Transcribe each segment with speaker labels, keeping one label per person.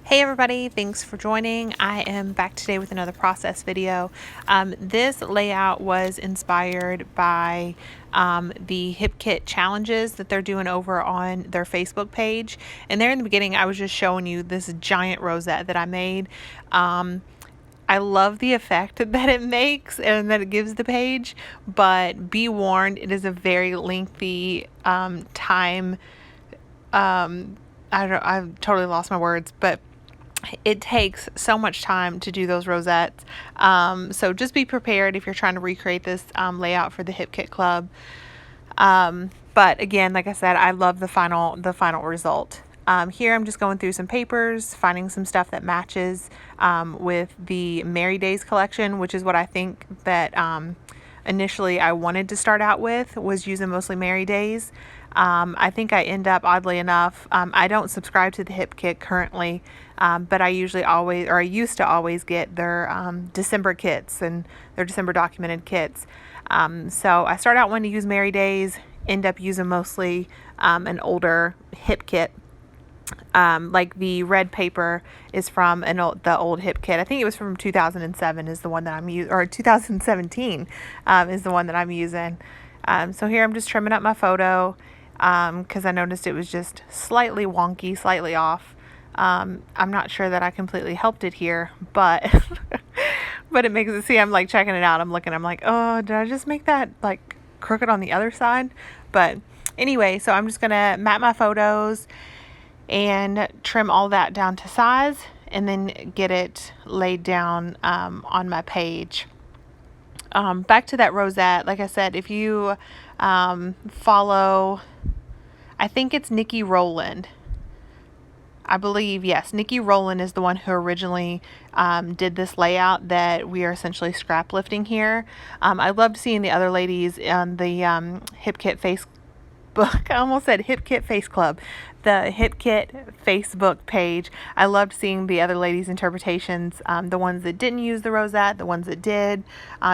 Speaker 1: Hey everybody, thanks for joining. I am back today with another process video. This layout was inspired by the Hip Kit challenges that they're doing over on their Facebook page. And there in the beginning, I was just showing you this giant rosette that I made. I love the effect that it makes and that it gives the page, but be warned, it is a very lengthy time. I've totally lost my words, but it takes so much time to do those rosettes. So just be prepared if you're trying to recreate this layout for the Hip Kit Club. But again, like I said, I love the final result. Here I'm just going through some papers, finding some stuff that matches with the Merry Days collection, which is what I think that initially I wanted to start out with, was using mostly Merry Days. I think I end up, oddly enough, I don't subscribe to the Hip Kit currently, but I used to always get their December kits and their December documented kits. So I start out wanting to use Merry Days, end up using mostly an older Hip Kit. Like the red paper is from the old Hip Kit. I think it was from 2007 is the one that I'm using, or 2017 is the one that I'm using. So here I'm just trimming up my photo because I noticed it was just slightly wonky, slightly off. I'm not sure that I completely helped it here, but but it makes it, see, I'm like checking it out. I'm looking, I'm like, oh, did I just make that like crooked on the other side? But anyway, so I'm just gonna map my photos and trim all that down to size and then get it laid down on my page. Back to that rosette, like I said, if you follow, I think it's Nikki Rowland. I believe, yes, Nikki Rowland is the one who originally did this layout that we are essentially scrap lifting here. I loved seeing the other ladies on the Hip Kit Facebook. I almost said Hip Kit Face Club. The Hip Kit Facebook page. I loved seeing the other ladies' interpretations, the ones that didn't use the rosette, the ones that did,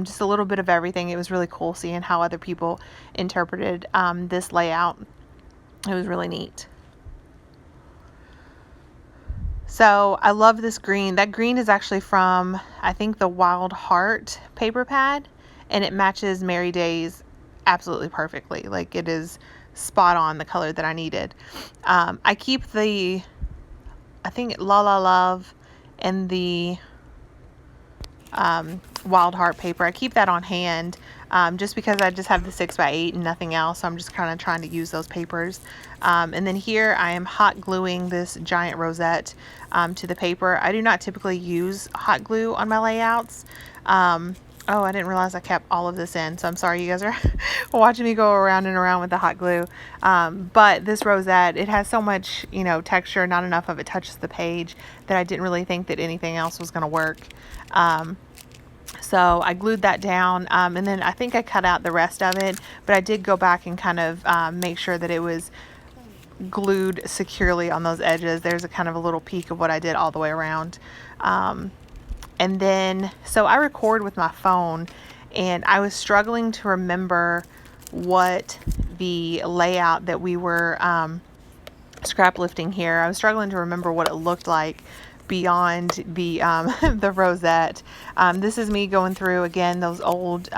Speaker 1: just a little bit of everything. It was really cool seeing how other people interpreted this layout. It was really neat. So I love this green. That green is actually from, I think, the Wild Heart paper pad, and it matches Merry Days absolutely perfectly. Like, it is spot on the color that I needed. I keep the, I think, La La Love and the Wild Heart paper. I keep that on hand just because I just have the 6x8 and nothing else. So I'm just kind of trying to use those papers. And then here I am hot gluing this giant rosette to the paper. I do not typically use hot glue on my layouts. Oh, I didn't realize I kept all of this in, so I'm sorry you guys are watching me go around and around with the hot glue. But this rosette, it has so much, texture, not enough of it touches the page, that I didn't really think that anything else was going to work. So I glued that down, and then I think I cut out the rest of it, but I did go back and kind of make sure that it was glued securely on those edges. There's a kind of a little peek of what I did all the way around. And then, so I record with my phone, and I was struggling to remember what the layout that we were scrap lifting here. I was struggling to remember what it looked like beyond the the rosette. This is me going through again those old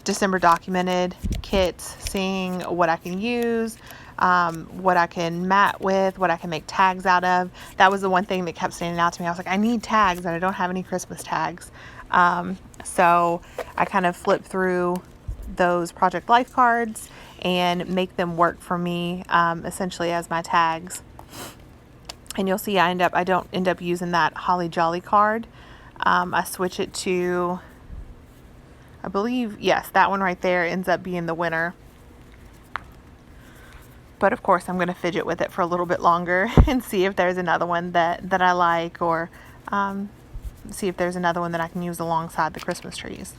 Speaker 1: December documented kits, seeing what I can use, what I can mat with, what I can make tags out of. That was the one thing that kept standing out to me. I was like, I need tags, and I don't have any Christmas tags. So I kind of flipped through those Project Life cards and make them work for me, essentially as my tags. And you'll see I don't end up using that Holly Jolly card. I switch it to, I believe, yes, that one right there ends up being the winner. But of course, I'm going to fidget with it for a little bit longer and see if there's another one that I like, or see if there's another one that I can use alongside the Christmas trees.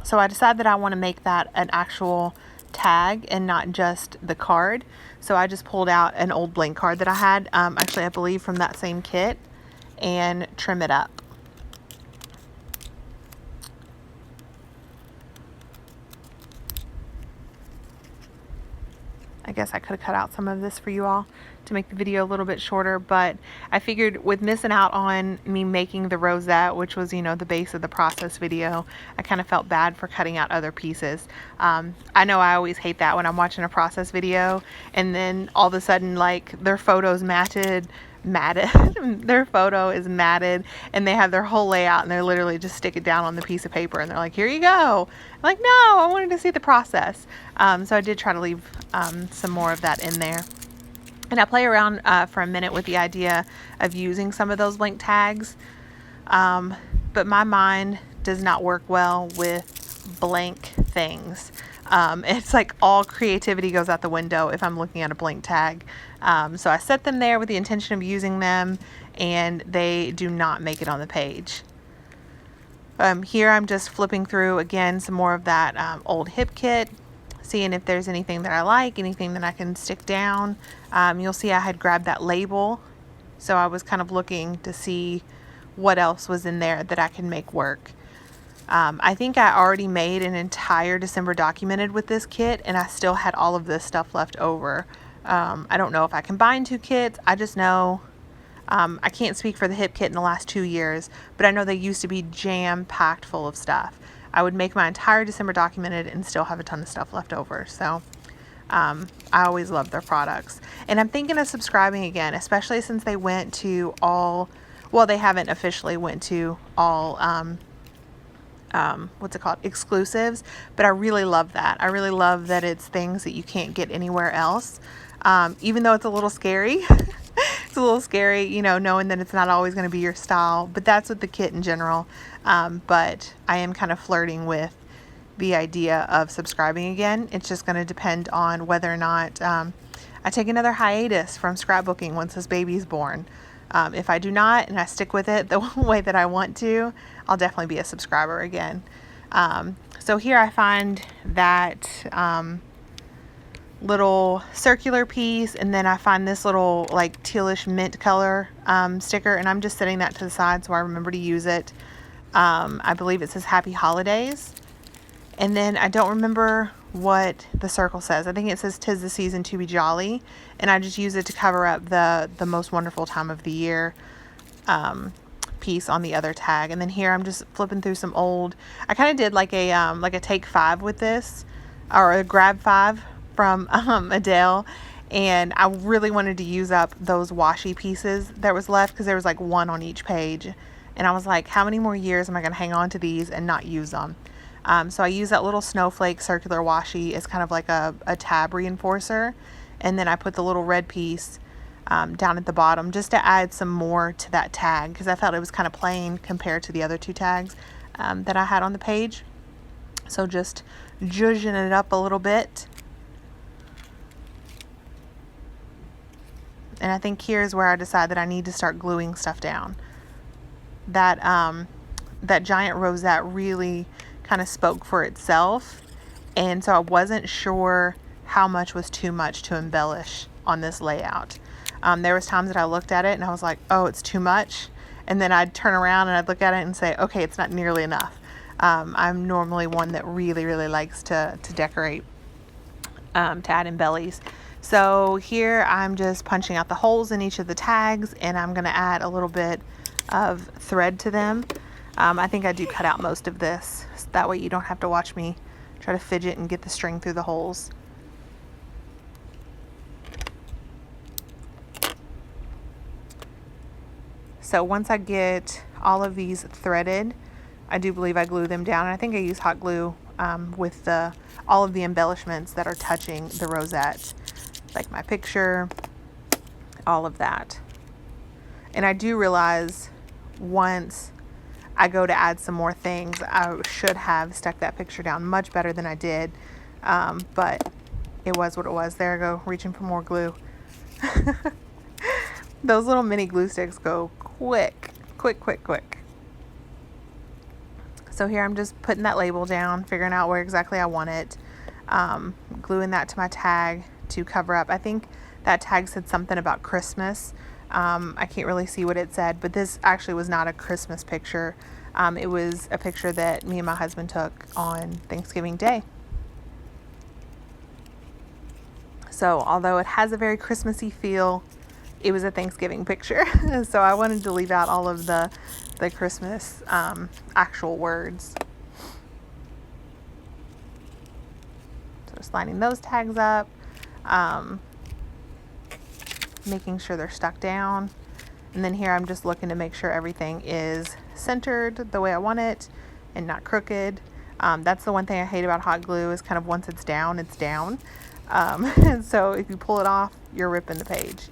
Speaker 1: So I decided that I want to make that an actual tag and not just the card. So I just pulled out an old blank card that I had, actually I believe from that same kit, and trim it up. I guess I could have cut out some of this for you all to make the video a little bit shorter, but I figured with missing out on me making the rosette, which was, you know, the base of the process video, I kind of felt bad for cutting out other pieces. I know I always hate that when I'm watching a process video and then all of a sudden, like, their photo's matted, their photo is matted and they have their whole layout and they're literally just stick it down on the piece of paper and they're like, here you go. I'm like, no, I wanted to see the process. So I did try to leave some more of that in there. And I play around for a minute with the idea of using some of those link tags. But my mind does not work well with blank things. It's like all creativity goes out the window if I'm looking at a blank tag. So I set them there with the intention of using them, and they do not make it on the page. Here I'm just flipping through again some more of that old hip kit, seeing if there's anything that I like, anything that I can stick down. You'll see I had grabbed that label, so I was kind of looking to see what else was in there that I can make work. I think I already made an entire December documented with this kit, and I still had all of this stuff left over. I don't know if I combined two kits. I just know I can't speak for the hip kit in the last 2 years, but I know they used to be jam-packed full of stuff. I would make my entire December documented and still have a ton of stuff left over. So I always love their products. And I'm thinking of subscribing again, especially since they went to all, well, they haven't officially went to all, what's it called? Exclusives. But I really love that. I really love that it's things that you can't get anywhere else. Even though it's a little scary. It's a little scary, you know, knowing that it's not always going to be your style, but that's with the kit in general. But I am kind of flirting with the idea of subscribing again. It's just going to depend on whether or not I take another hiatus from scrapbooking once this baby's born. If I do not, and I stick with it the way that I want to, I'll definitely be a subscriber again. So here I find that little circular piece, and then I find this little like tealish mint color sticker, and I'm just setting that to the side so I remember to use it. I believe it says Happy Holidays, and then I don't remember what the circle says. I think it says 'Tis the season to be jolly, and I just use it to cover up the most wonderful time of the year piece on the other tag. And then here I'm just flipping through some old, I kind of did like a take 5 with this, or a grab 5 from Adele, and I really wanted to use up those washi pieces that was left because there was like one on each page, and I was like, how many more years am I going to hang on to these and not use them? So I use that little snowflake circular washi as kind of like a tab reinforcer, and then I put the little red piece down at the bottom just to add some more to that tag because I felt it was kind of plain compared to the other two tags that I had on the page. So just zhuzhing it up a little bit. And I think here's where I decide that I need to start gluing stuff down. That giant rosette really kind of spoke for itself. And so I wasn't sure how much was too much to embellish on this layout. There was times that I looked at it and I was like, oh, it's too much. And then I'd turn around and I'd look at it and say, okay, it's not nearly enough. I'm normally one that really, really likes to decorate, to add embellies. So here I'm just punching out the holes in each of the tags, and I'm going to add a little bit of thread to them. I think I do cut out most of this. So that way you don't have to watch me try to fidget and get the string through the holes. So once I get all of these threaded, I do believe I glue them down. And I think I use hot glue with all of the embellishments that are touching the rosette, like my picture, all of that. And I do realize once I go to add some more things, I should have stuck that picture down much better than I did. But it was what it was. There I go, reaching for more glue. Those little mini glue sticks go quick. So here I'm just putting that label down, figuring out where exactly I want it, gluing that to my tag to cover up. I think that tag said something about Christmas. I can't really see what it said, but this actually was not a Christmas picture. It was a picture that me and my husband took on Thanksgiving Day. So although it has a very Christmassy feel, it was a Thanksgiving picture. So I wanted to leave out all of the Christmas actual words. So just lining those tags up, making sure they're stuck down. And then here I'm just looking to make sure everything is centered the way I want it and not crooked. That's the one thing I hate about hot glue is kind of once it's down, it's down. And so if you pull it off, you're ripping the page.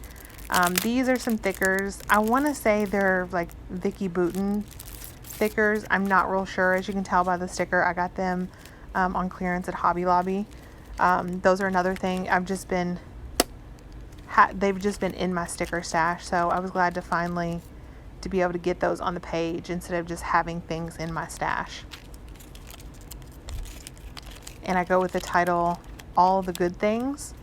Speaker 1: These are some thickers. I want to say they're like Vicky Bouton thickers. I'm not real sure. As you can tell by the sticker, I got them on clearance at Hobby Lobby. Those are another thing. They've just been in my sticker stash, so I was glad to finally to be able to get those on the page instead of just having things in my stash. And I go with the title, All the Good Things,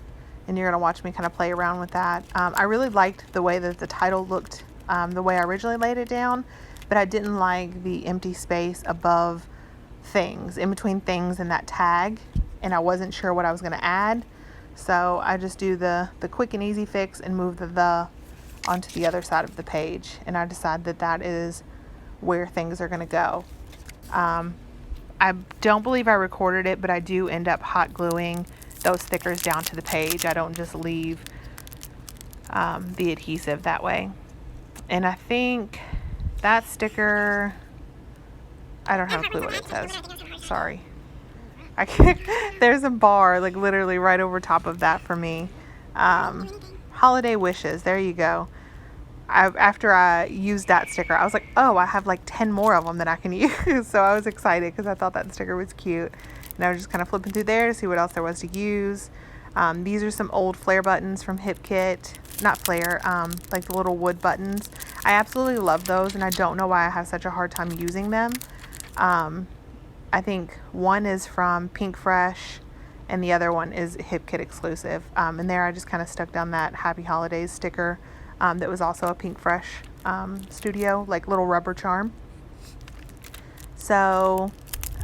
Speaker 1: and you're going to watch me kind of play around with that. I really liked the way that the title looked, the way I originally laid it down, but I didn't like the empty space above things, in between things and that tag, and I wasn't sure what I was going to add. So I just do the quick and easy fix and move the onto the other side of the page. And I decide that that is where things are going to go. I don't believe I recorded it, but I do end up hot gluing those stickers down to the page. I don't just leave the adhesive that way. And I think that sticker, I don't have a clue what it says. Sorry. I can't, there's a bar like literally right over top of that for me. Holiday wishes. There you go. After I used that sticker, I was like, oh, I have like 10 more of them that I can use. So I was excited because I thought that sticker was cute. And I was just kind of flipping through there to see what else there was to use. These are some old flare buttons from Hip Kit. Not flare, like the little wood buttons. I absolutely love those, and I don't know why I have such a hard time using them. I think one is from Pink Fresh and the other one is Hip Kit exclusive. And there I just kind of stuck down that Happy Holidays sticker that was also a Pink Fresh studio, like little rubber charm. So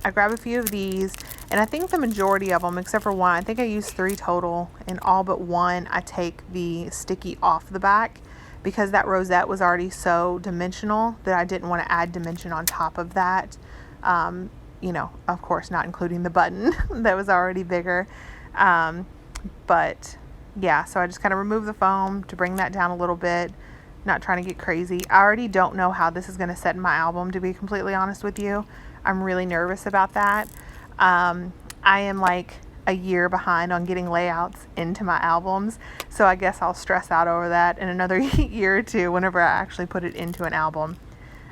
Speaker 1: I grab a few of these, and I think the majority of them, except for one, I think I used 3 total, and all but one I take the sticky off the back because that rosette was already so dimensional that I didn't want to add dimension on top of that. You know, of course, not including the button that was already bigger. But yeah, so I just kind of remove the foam to bring that down a little bit, not trying to get crazy. I already don't know how this is going to set in my album, to be completely honest with you. I'm really nervous about that. I am like a year behind on getting layouts into my albums, so I guess I'll stress out over that in another year or two whenever I actually put it into an album.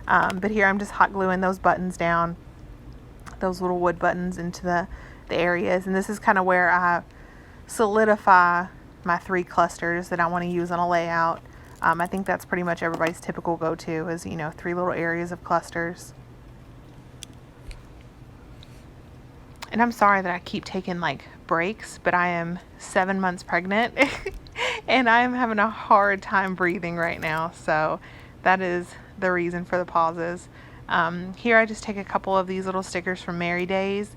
Speaker 1: But here I'm just hot gluing those buttons down, those little wood buttons into the areas, and this is kind of where I solidify my 3 clusters that I want to use on a layout. I think that's pretty much everybody's typical go-to is, you know, 3 little areas of clusters. And I'm sorry that I keep taking like breaks, but I am 7 months pregnant and I am having a hard time breathing right now, so that is the reason for the pauses. Here I just take a couple of these little stickers from Merry Days,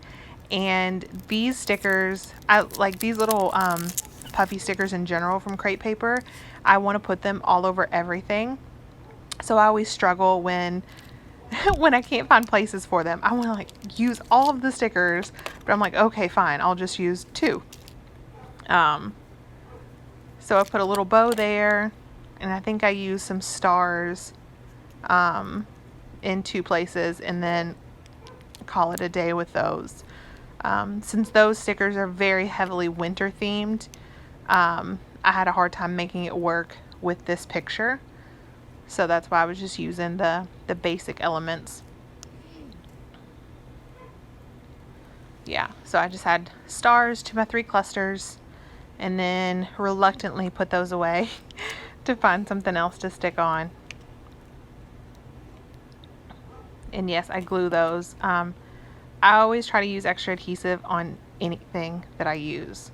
Speaker 1: and these stickers, I like these little puffy stickers in general from Crate Paper. I want to put them all over everything, so I always struggle when when I can't find places for them. I want to like use all of the stickers, but I'm like, okay, fine, I'll just use 2. So I put a little bow there, and I think I used some stars in 2 places, and then call it a day with those. Since those stickers are very heavily winter themed, I had a hard time making it work with this picture, so that's why I was just using the basic elements. Yeah, so I just had stars to my 3 clusters and then reluctantly put those away to find something else to stick on. And yes, I glue those. I always try to use extra adhesive on anything that I use.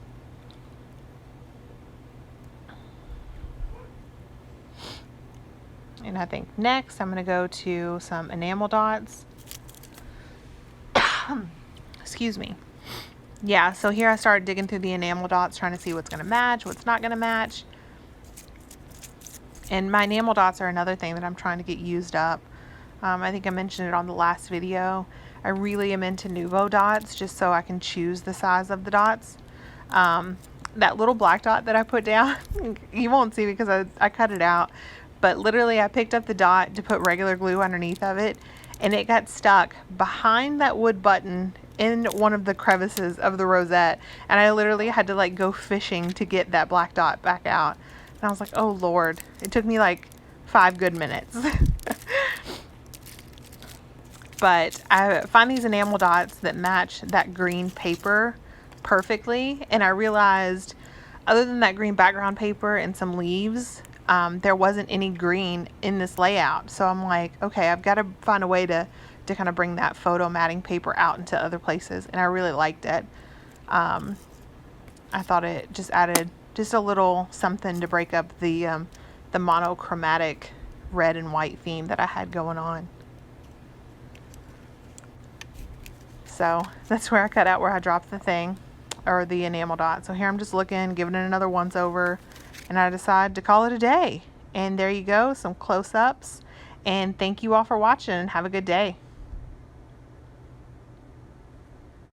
Speaker 1: And I think next I'm going to go to some enamel dots. Excuse me. yeah, so here I started digging through the enamel dots, trying to see what's going to match, what's not going to match. And my enamel dots are another thing that I'm trying to get used up. I think I mentioned it on the last video. I really am into Nuvo dots, just so I can choose the size of the dots. That little black dot that I put down, you won't see because I cut it out, but literally I picked up the dot to put regular glue underneath of it, and it got stuck behind that wood button in one of the crevices of the rosette, and I literally had to like go fishing to get that black dot back out. And I was like, oh Lord, it took me like 5 good minutes. But I find these enamel dots that match that green paper perfectly, and I realized other than that green background paper and some leaves, there wasn't any green in this layout. So I'm like, okay, I've got to find a way to kind of bring that photo matting paper out into other places, and I really liked it. I thought it just added just a little something to break up the monochromatic red and white theme that I had going on. So that's where I cut out where I dropped the thing, or the enamel dot. So here I'm just looking, giving it another once over, and I decide to call it a day. And there you go, some close-ups. And thank you all for watching, and have a good day.